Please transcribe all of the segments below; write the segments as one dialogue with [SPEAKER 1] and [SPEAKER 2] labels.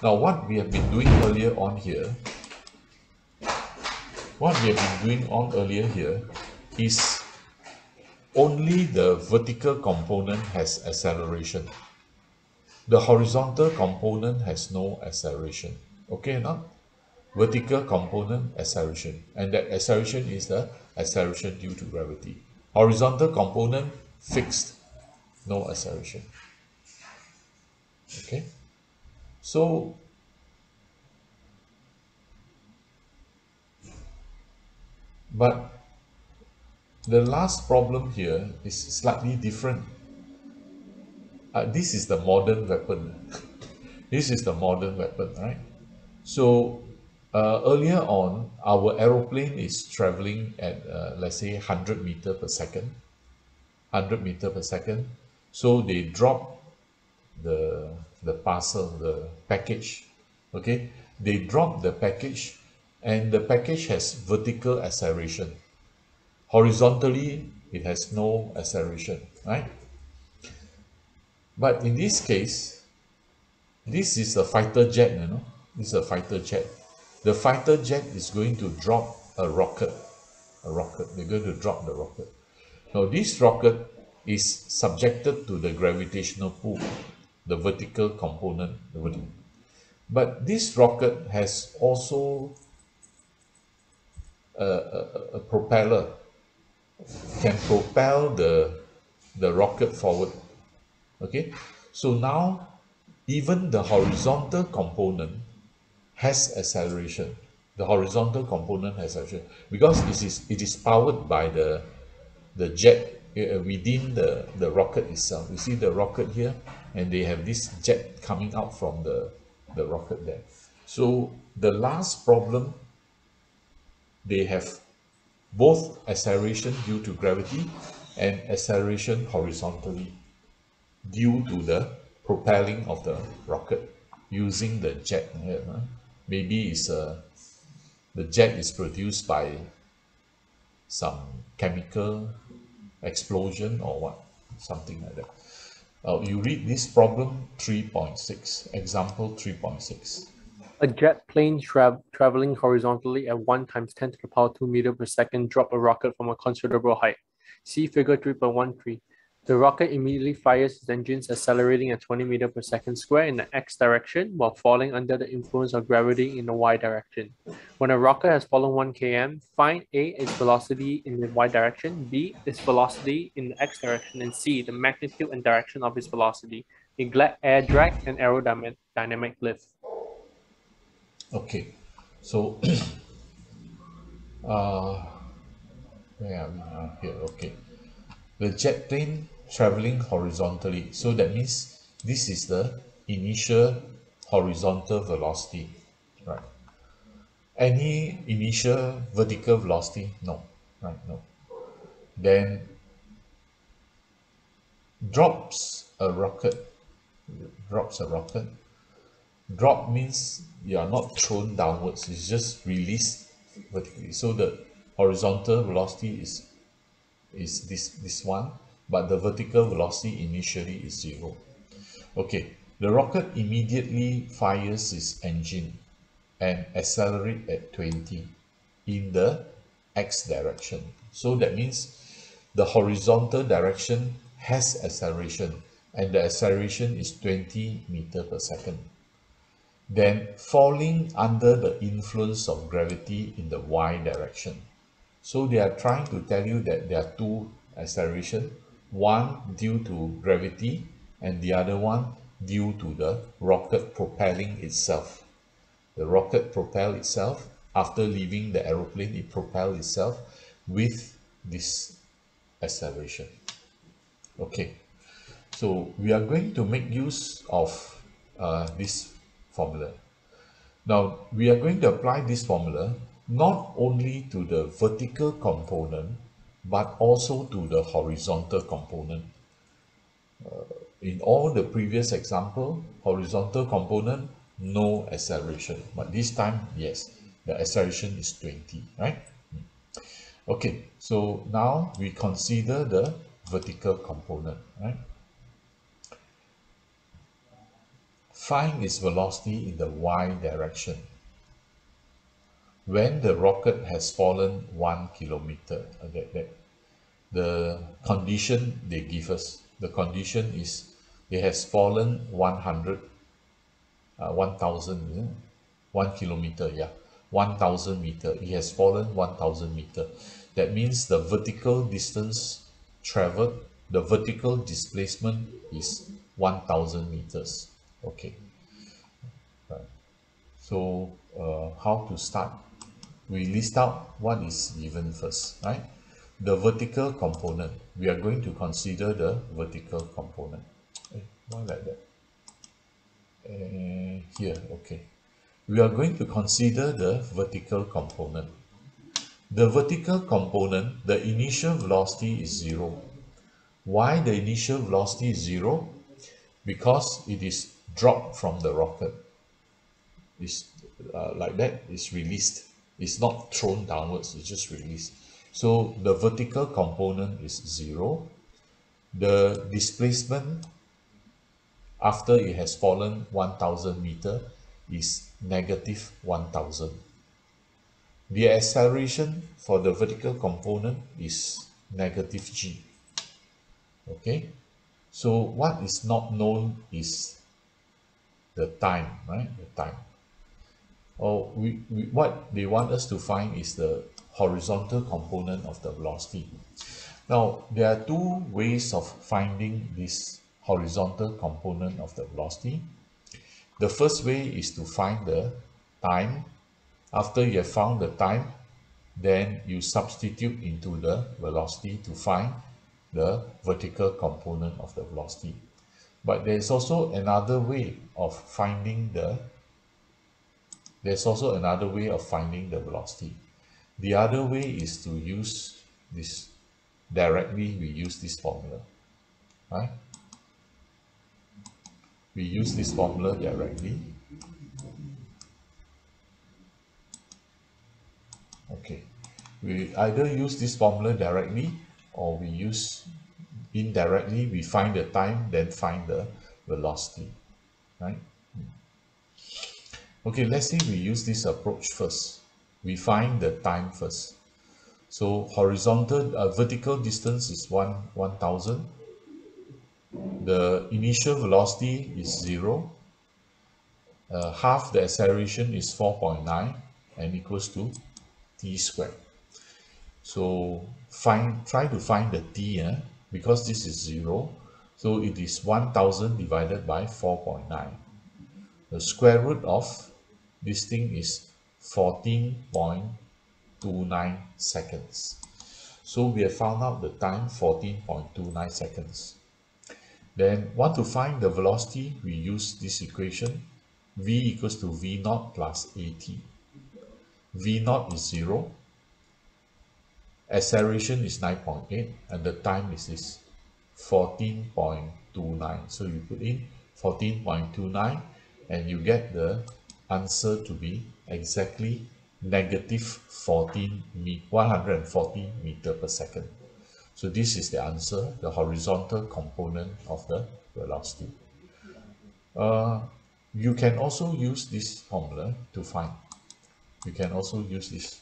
[SPEAKER 1] Now, what we have been doing earlier on here, is only the vertical component has acceleration. The horizontal component has no acceleration. Okay, now vertical component acceleration, and that acceleration is the acceleration due to gravity. Horizontal component fixed, no acceleration. Okay, so but the last problem here is slightly different. This is the modern weapon. This is the modern weapon, right? So earlier on, our aeroplane is traveling at let's say 100 meter per second, 100 meter per second. So they drop the parcel, the package. Okay, they drop the package, and the package has vertical acceleration. Horizontally, it has no acceleration, right? But in this case, this is a fighter jet, you know. This is a fighter jet. The fighter jet is going to drop a rocket. A rocket. They're going to drop the rocket. Now, this rocket is subjected to the gravitational pull, the vertical component. But this rocket has also a propeller, can propel the rocket forward. Okay, so now even the horizontal component has acceleration. The horizontal component has acceleration because it is powered by the jet within the rocket itself. You see the rocket here, and they have this jet coming out from the rocket there. So the last problem, they have both acceleration due to gravity and acceleration horizontally due to the propelling of the rocket using the jet here. Maybe the jet is produced by some chemical explosion or what, something like that. You read this problem 3.6, example 3.6.
[SPEAKER 2] A jet plane traveling horizontally at 1 times 10 to the power 2 meter per second drop a rocket from a considerable height. See figure 3.13. The rocket immediately fires its engines accelerating at 20 meter per second square in the x direction while falling under the influence of gravity in the y direction. When a rocket has fallen 1 km, find A, its velocity in the y direction, B, its velocity in the x direction, and C, the magnitude and direction of its velocity, air drag, and aerodynamic lift.
[SPEAKER 1] Okay, so where are we now? Here, okay. The jet plane traveling horizontally. So that means this is the initial horizontal velocity, right? Any initial vertical velocity? No, right? No. Then drops a rocket. Drops a rocket. Drop means you are not thrown downwards. It's just released vertically. So the horizontal velocity is this one, but the vertical velocity initially is 0. Okay, the rocket immediately fires its engine and accelerate at 20 in the x direction. So that means the horizontal direction has acceleration, and the acceleration is 20 meter per second. Then falling under the influence of gravity in the y direction. So they are trying to tell you that there are two acceleration, one due to gravity and the other one due to the rocket propelling itself. The rocket propel itself, after leaving the aeroplane, it propel itself with this acceleration. Okay, so we are going to make use of this formula. Now, we are going to apply this formula not only to the vertical component, but also to the horizontal component. In all the previous example, horizontal component, no acceleration. But this time, yes, the acceleration is 20, right? Okay, so now we consider the vertical component, right? find its velocity in the y direction when the rocket has fallen 1 kilometer. The condition they give us, the condition is it has fallen 100 1000, yeah? 1 kilometer, yeah, 1000 meter. It has fallen 1000 meter. That means the vertical distance traveled, the vertical displacement is 1000 meters. Okay, right. So how to start? We list out what is given first, right? The vertical component. We are going to consider the vertical component. Why like that? Here, okay. We are going to consider the vertical component. The vertical component, the initial velocity is 0. Why the initial velocity is 0? Because it is dropped from the rocket. It's like that, it's released. It's not thrown downwards, it's just released. So the vertical component is 0. The displacement after it has fallen 1000 meter is negative 1000. The acceleration for the vertical component is negative g. Okay, so what is not known is the time, right? The time. Or what they want us to find is the horizontal component of the velocity. Now, there are two ways of finding this horizontal component of the velocity. The first way is to find the time. After you have found the time, then you substitute into the velocity to find the vertical component of the velocity. But there's also another way of finding the velocity. The other way is to use this directly. We use this formula, right? We use this formula directly. Okay, we either use this formula directly or we use indirectly. We find the time, then find the velocity, right? Okay, let's say we use this approach first. We find the time first. So vertical distance is 1000. The initial velocity is 0. Half the acceleration is 4.9 and equals to t squared. So try to find the t, because this is 0. So it is 1000 divided by 4.9. The square root of this thing is 14.29 seconds. So we have found out the time, 14.29 seconds. Then want to find the velocity, we use this equation. V equals to V naught plus AT. V naught is 0. Acceleration is 9.8 and the time is 14.29. So you put in 14.29 and you get the answer to be exactly negative 140 meter per second. So this is the answer, the horizontal component of the velocity. You can also use this formula to find. You can also use this.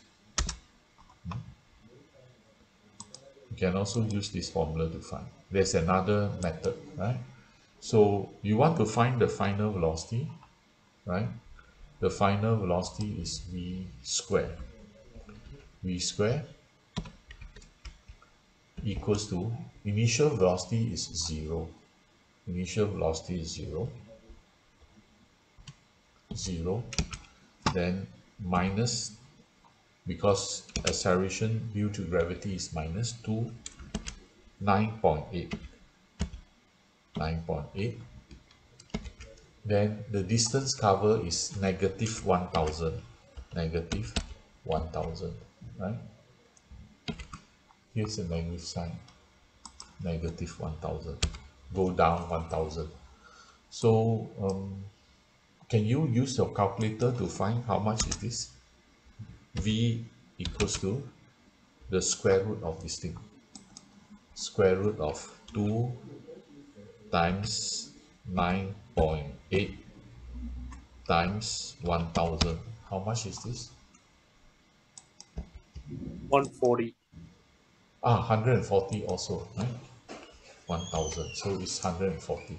[SPEAKER 1] You can also use this formula to find. There's another method, right? So you want to find the final velocity, right? The final velocity is v square. V square equals to initial velocity is 0. Initial velocity is 0. 0. Then minus, because acceleration due to gravity is minus 2, 9.8. 9.8. Then the distance covered is negative 1000. Negative 1000, right? Here's a negative sign. Negative 1000. Go down 1000. So can you use your calculator to find how much is this? V equals to the square root of this thing. Square root of 2 times 9.8 times 1000. How much is this?
[SPEAKER 2] 140.
[SPEAKER 1] 140 also, right? 1000. So it's 140.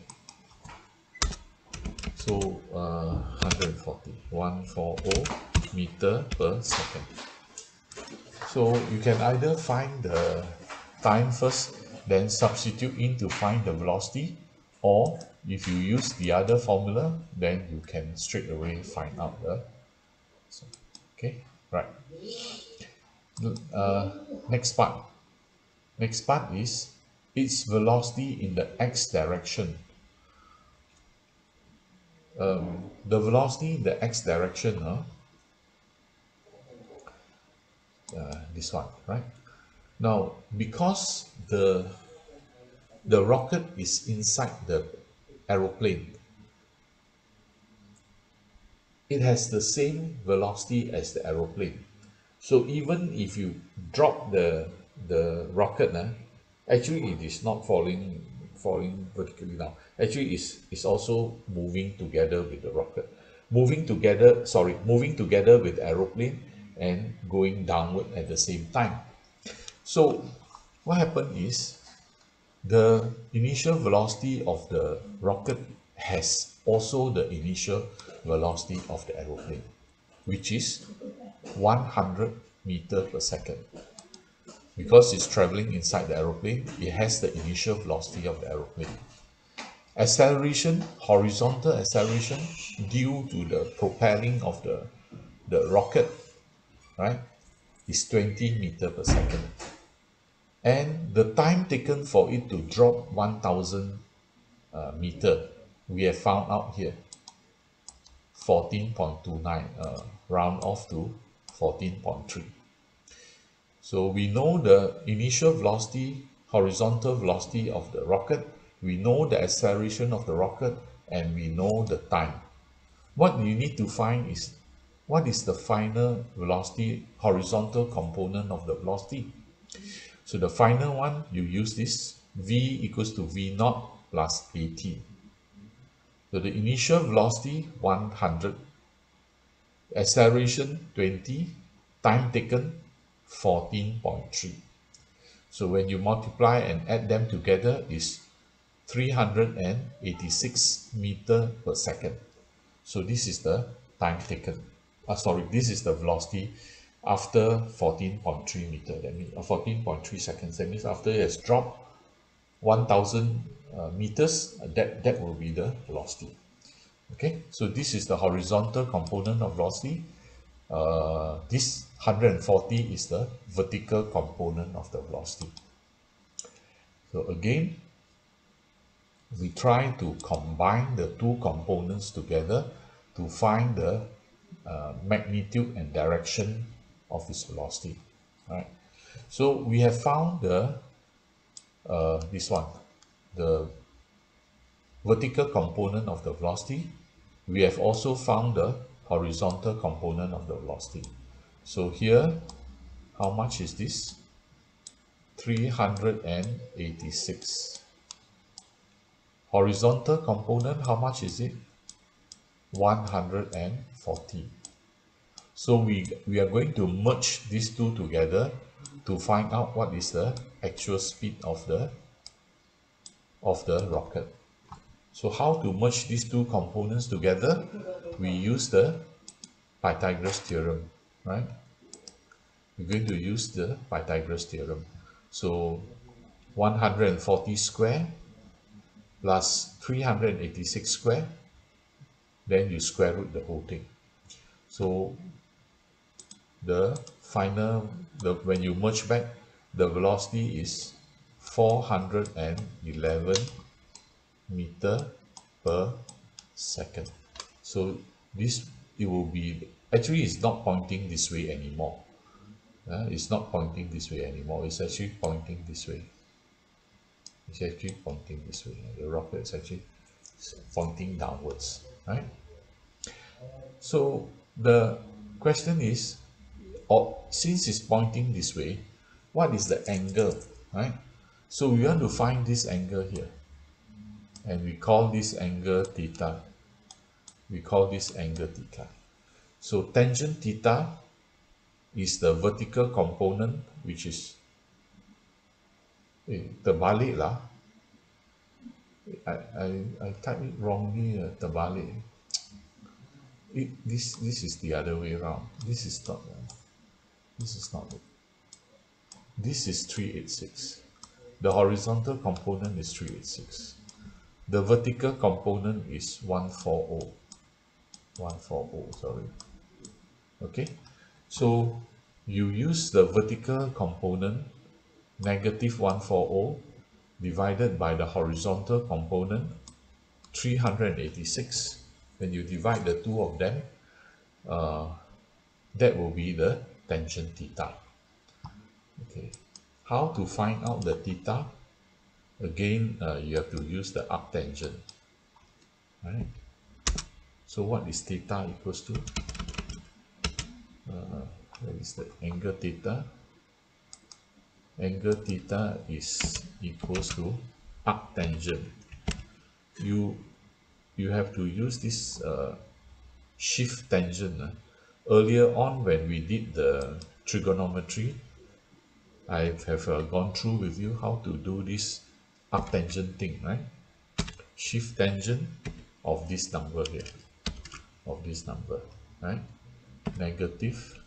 [SPEAKER 1] So 140, 140 meter per second. So you can either find the time first, then substitute in to find the velocity, or if you use the other formula, then you can straight away find out the, so, okay, right. Uh, next part. Next part is its velocity in the x direction. The velocity in the x direction, this one, right? Now, because the rocket is inside the aeroplane, it has the same velocity as the aeroplane. So even if you drop the rocket, actually it is not falling vertically down. Actually, it's also moving together with the rocket, moving together with aeroplane and going downward at the same time. So what happened is the initial velocity of the rocket has also the initial velocity of the aeroplane, which is 100 meter per second. Because it's traveling inside the aeroplane, it has the initial velocity of the aeroplane. Acceleration, horizontal acceleration, due to the propelling of the rocket, right, is 20 meter per second. And the time taken for it to drop 1000 meter, we have found out here, 14.29, round off to 14.3. So we know the initial velocity, horizontal velocity of the rocket, we know the acceleration of the rocket, and we know the time. What you need to find is what is the final velocity, horizontal component of the velocity. So the final one, you use this v equals to v naught plus at. So the initial velocity 100, acceleration 20, time taken 14.3. So when you multiply and add them together is 386 meter per second. So this is the time taken. This is the velocity after 14.3 meter. That means 14.3 seconds. That means after it has dropped 1000 meters, that will be the velocity. Okay, so this is the horizontal component of velocity. This 140 is the vertical component of the velocity. So again, we try to combine the two components together to find the magnitude and direction of its velocity. All right. So we have found the this one, the vertical component of the velocity. We have also found the horizontal component of the velocity. So here, how much is this? 386. Horizontal component, how much is it? 140. So we are going to merge these two together to find out what is the actual speed of the rocket. So how to merge these two components together? We use the Pythagoras theorem, right? We're going to use the Pythagoras theorem. So 140 square plus 386 square, then you square root the whole thing. So the final, when you merge back, the velocity is 411 meter per second. So this, it will be, actually it's not pointing this way anymore. It's not pointing this way anymore. It's actually pointing this way. It's actually pointing this way. The rocket is actually pointing downwards, right? So the question is, since it's pointing this way, what is the angle, right? So we want to find this angle here, and we call this angle theta. We call this angle theta. So tangent theta is the vertical component, which is terbalik lah. I typed it wrongly, terbalik. This is the other way around. This is not it. This is 386. The horizontal component is 386. The vertical component is 140. 140, sorry. Okay, so you use the vertical component negative 140 divided by the horizontal component 386. When you divide the two of them, that will be the tangent theta. Okay, how to find out the theta? Again, you have to use the arctangent. Right? So what is theta equals to? That is the angle theta. Angle theta is equals to arctangent. You have to use this shift tangent. Earlier on when we did the trigonometry, I have gone through with you how to do this arctangent thing, right? Shift tangent of this number here, of this number, right? Negative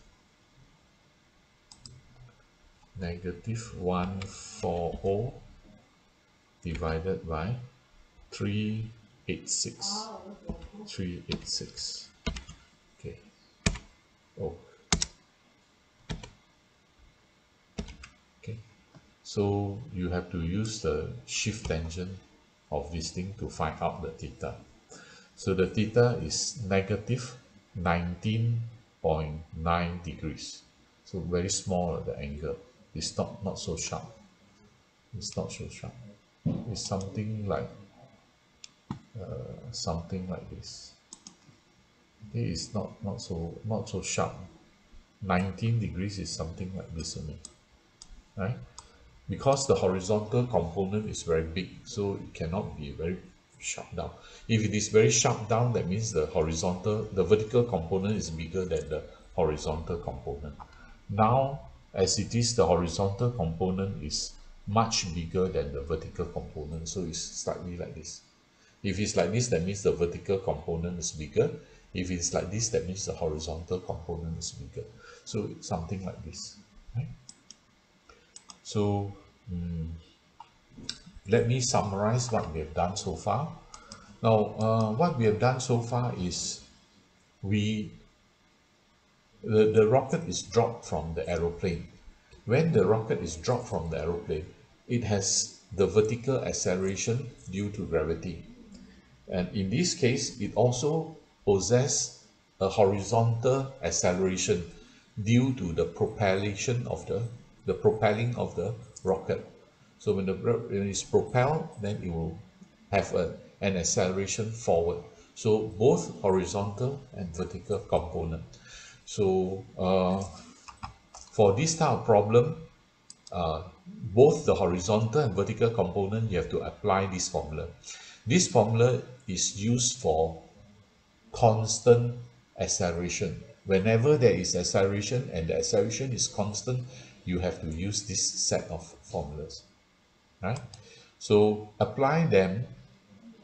[SPEAKER 1] 140 divided by 386. 386. Okay. Oh. Okay. So you have to use the shift tangent of this thing to find out the theta. So the theta is negative 19.9 degrees. So very small the angle. It's not so sharp. It's not so sharp. It's something like this. It is not so sharp. 19 degrees is something like this only, right? Because the horizontal component is very big, so it cannot be very sharp down. If it is very sharp down, that means the vertical component is bigger than the horizontal component. Now, as it is, the horizontal component is much bigger than the vertical component, so it's slightly like this. If it's like this, that means the vertical component is bigger. If it's like this, that means the horizontal component is bigger. So it's something like this, right? So let me summarize what we have done so far. Now, what we have done so far is the rocket is dropped from the aeroplane. When the rocket is dropped from the aeroplane, it has the vertical acceleration due to gravity. And in this case, it also possesses a horizontal acceleration due to the propelling of the rocket. So when it's propelled, then it will have an acceleration forward. So both horizontal and vertical component. So for this type of problem, both the horizontal and vertical component, you have to apply this formula. This formula is used for constant acceleration. Whenever there is acceleration and the acceleration is constant, you have to use this set of formulas, right? So apply them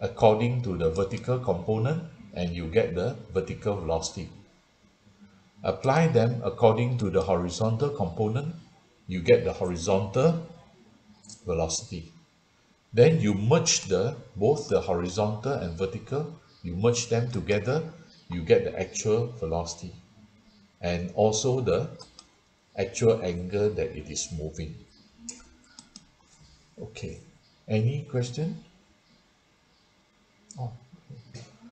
[SPEAKER 1] according to the vertical component and you get the vertical velocity. Apply them according to the horizontal component, you get the horizontal velocity. Then you merge both the horizontal and vertical, you merge them together, you get the actual velocity and also the actual angle that it is moving. Okay, any question? Oh.